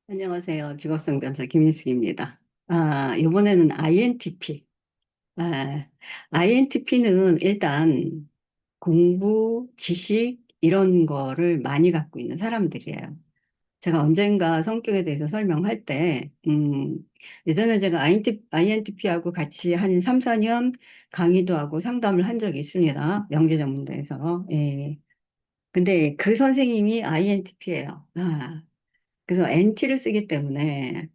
안녕하세요. 직업상담사 김인숙입니다. 이번에는 INTP. INTP는 일단 공부, 지식, 이런 거를 많이 갖고 있는 사람들이에요. 제가 언젠가 성격에 대해서 설명할 때, 예전에 제가 INTP하고 같이 한 3, 4년 강의도 하고 상담을 한 적이 있습니다. 명제전문대에서. 예. 근데 그 선생님이 INTP예요. 그래서 NT를 쓰기 때문에,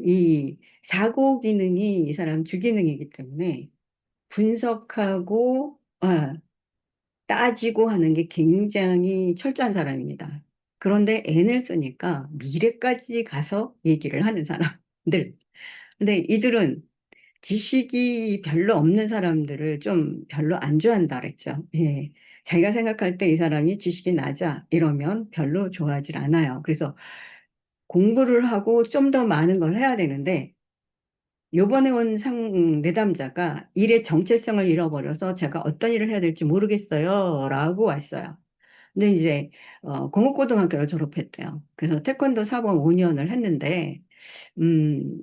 이 사고 기능이 이 사람 주기능이기 때문에 분석하고, 따지고 하는 게 굉장히 철저한 사람입니다. 그런데 N을 쓰니까 미래까지 가서 얘기를 하는 사람들. 근데 이들은 지식이 별로 없는 사람들을 좀 별로 안 좋아한다 그랬죠. 예. 자기가 생각할 때 이 사람이 지식이 낮아 이러면 별로 좋아하질 않아요. 그래서 공부를 하고 좀 더 많은 걸 해야 되는데, 요번에 온 내담자가 일의 정체성을 잃어버려서 제가 어떤 일을 해야 될지 모르겠어요. 라고 왔어요. 근데 이제, 공업고등학교를 졸업했대요. 그래서 태권도 사범 5년을 했는데, 음,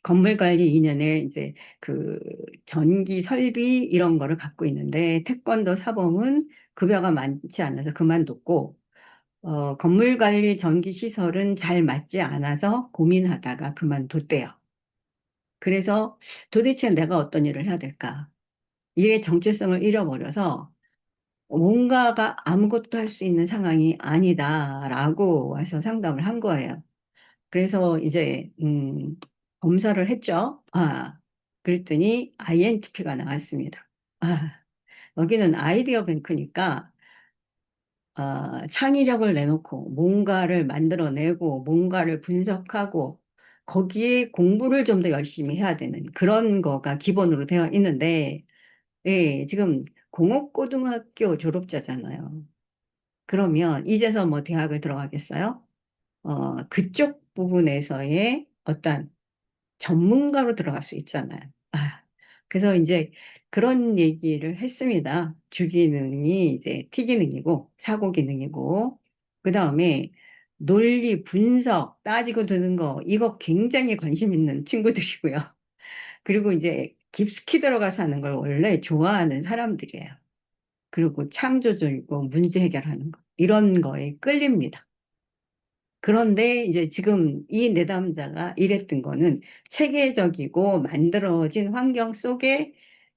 건물관리 2년에 이제 그 전기 설비 이런 거를 갖고 있는데, 태권도 사범은 급여가 많지 않아서 그만뒀고, 건물관리 전기시설은 잘 맞지 않아서 고민하다가 그만뒀대요. 그래서 도대체 내가 어떤 일을 해야 될까? 일의 정체성을 잃어버려서 뭔가가 아무것도 할 수 있는 상황이 아니다라고 와서 상담을 한 거예요. 그래서 이제, 검사를 했죠. 그랬더니 INTP가 나왔습니다. 여기는 아이디어 뱅크니까 창의력을 내놓고 뭔가를 만들어내고 뭔가를 분석하고 거기에 공부를 좀 더 열심히 해야 되는 그런 거가 기본으로 되어 있는데, 예, 지금 공업고등학교 졸업자잖아요. 그러면 이제서 뭐 대학을 들어가겠어요? 그쪽 부분에서의 어떤 전문가로 들어갈 수 있잖아요. 그래서 이제 그런 얘기를 했습니다. 주기능이 이제 T기능이고, 사고기능이고, 그 다음에 논리, 분석, 따지고 드는 거, 이거 굉장히 관심 있는 친구들이고요. 그리고 이제 깊숙이 들어가서 하는 걸 원래 좋아하는 사람들이에요. 그리고 창조적이고 문제 해결하는 거, 이런 거에 끌립니다. 그런데 이제 지금 이 내담자가 이랬던 거는 체계적이고 만들어진 환경 속에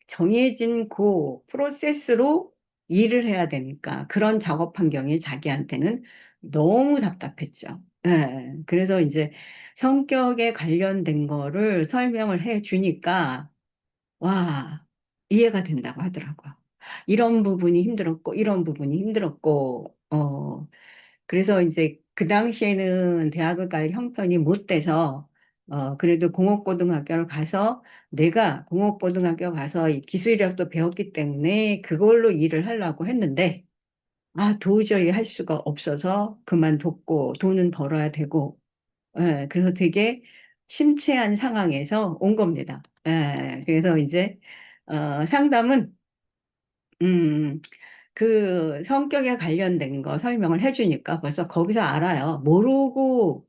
정해진 그 프로세스로 일을 해야 되니까 그런 작업 환경이 자기한테는 너무 답답했죠. 예, 그래서 이제 성격에 관련된 거를 설명을 해 주니까 와, 이해가 된다고 하더라고요. 이런 부분이 힘들었고, 이런 부분이 힘들었고, 그래서 이제 그 당시에는 대학을 갈 형편이 못 돼서, 그래도 공업고등학교를 가서 내가 공업고등학교 가서 이 기술력도 배웠기 때문에 그걸로 일을 하려고 했는데, 도저히 할 수가 없어서 그만뒀고, 돈은 벌어야 되고, 그래서 되게 심취한 상황에서 온 겁니다. 그래서 이제, 상담은, 음, 그 성격에 관련된 거 설명을 해주니까 벌써 거기서 알아요. 모르고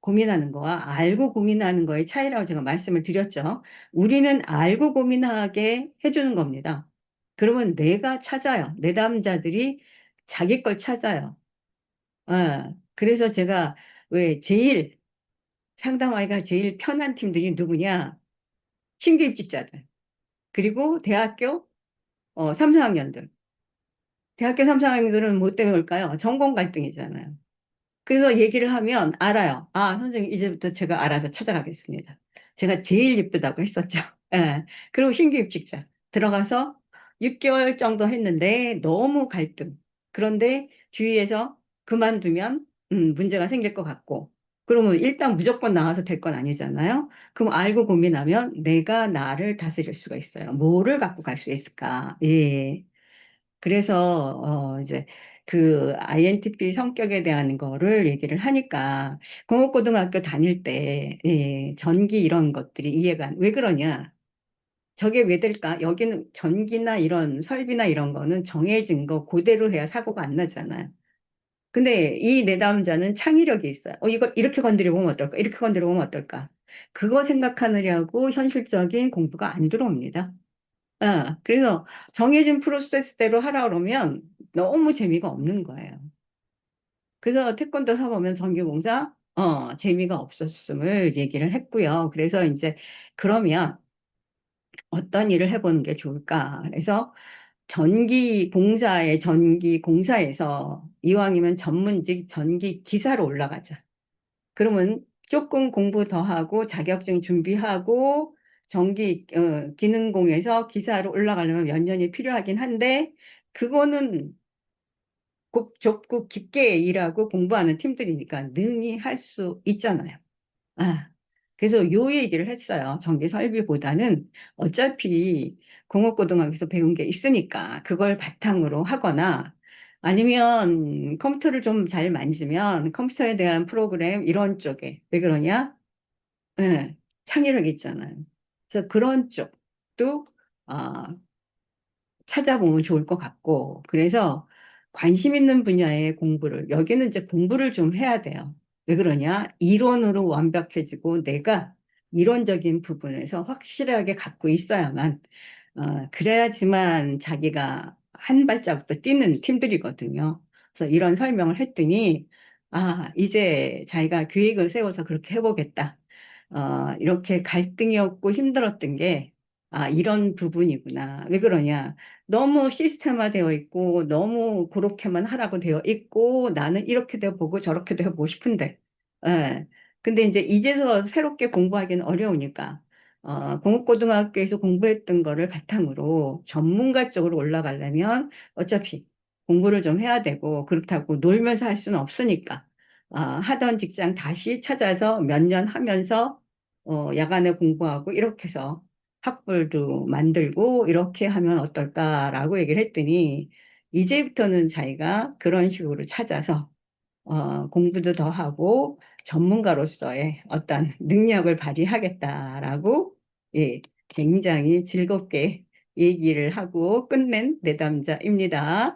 고민하는 거와 알고 고민하는 거의 차이라고 제가 말씀을 드렸죠. 우리는 알고 고민하게 해주는 겁니다. 그러면 내가 찾아요. 내담자들이 자기 걸 찾아요. 그래서 제가 왜 제일 상담하기가 제일 편한 팀들이 누구냐? 신규 입직자들. 그리고 대학교 3, 4학년들. 대학교 3, 4학년들은 뭐 때문에 올까요? 전공 갈등이잖아요. 그래서 얘기를 하면 알아요. 선생님, 이제부터 제가 알아서 찾아가겠습니다. 제가 제일 예쁘다고 했었죠. 예. 그리고 신규 입직자 들어가서 6개월 정도 했는데 너무 갈등. 그런데 주위에서 그만두면 문제가 생길 것 같고. 그러면 일단 무조건 나와서 될 건 아니잖아요. 그럼 알고 고민하면 내가 나를 다스릴 수가 있어요. 뭐를 갖고 갈 수 있을까? 예. 그래서 이제 그 INTP 성격에 대한 거를 얘기를 하니까 공업고등학교 다닐 때 전기 이런 것들이 이해가 왜 그러냐? 저게 왜 될까? 여기는 전기나 이런 설비나 이런 거는 정해진 거 그대로 해야 사고가 안 나잖아요. 근데 이 내담자는 창의력이 있어요. 이걸 이렇게 건드려 보면 어떨까? 이렇게 건드려 보면 어떨까? 그거 생각하느냐고 현실적인 공부가 안 들어옵니다. 그래서 정해진 프로세스대로 하라 그러면 너무 재미가 없는 거예요. 그래서 태권도 사보면 전기공사, 재미가 없었음을 얘기를 했고요. 그래서 이제 그러면 어떤 일을 해보는 게 좋을까? 그래서 전기공사에서 이왕이면 전문직 전기 기사로 올라가자. 그러면 조금 공부 더 하고 자격증 준비하고 기능공에서 기사로 올라가려면 몇 년이 필요하긴 한데 그거는 좁고 깊게 일하고 공부하는 팀들이니까 능히 할 수 있잖아요. 아, 그래서 요 얘기를 했어요. 전기 설비보다는 어차피 공업고등학교에서 배운 게 있으니까 그걸 바탕으로 하거나 아니면 컴퓨터를 좀 잘 만지면 컴퓨터에 대한 프로그램 이런 쪽에 왜 그러냐? 예, 창의력 있잖아요. 그래서 그런 쪽도 아, 찾아보면 좋을 것 같고, 그래서 관심 있는 분야의 공부를, 여기는 이제 공부를 좀 해야 돼요. 왜 그러냐? 이론으로 완벽해지고 내가 이론적인 부분에서 확실하게 갖고 있어야만, 그래야지만 자기가 한 발자국도 뛰는 팀들이거든요. 그래서 이런 설명을 했더니, 이제 자기가 계획을 세워서 그렇게 해보겠다. 이렇게 갈등이 없고 힘들었던 게, 이런 부분이구나. 왜 그러냐? 너무 시스템화되어 있고, 너무 그렇게만 하라고 되어 있고, 나는 이렇게 되어 보고 저렇게 되어 보고 싶은데, 예. 근데 이제 이제서 새롭게 공부하기는 어려우니까, 공업고등학교에서 공부했던 거를 바탕으로 전문가 쪽으로 올라가려면 어차피 공부를 좀 해야 되고, 그렇다고 놀면서 할 수는 없으니까, 하던 직장 다시 찾아서 몇 년 하면서, 야간에 공부하고, 이렇게 해서 학벌도 만들고 이렇게 하면 어떨까라고 얘기를 했더니 이제부터는 자기가 그런 식으로 찾아서 공부도 더 하고 전문가로서의 어떤 능력을 발휘하겠다라고 예, 굉장히 즐겁게 얘기를 하고 끝낸 내담자입니다.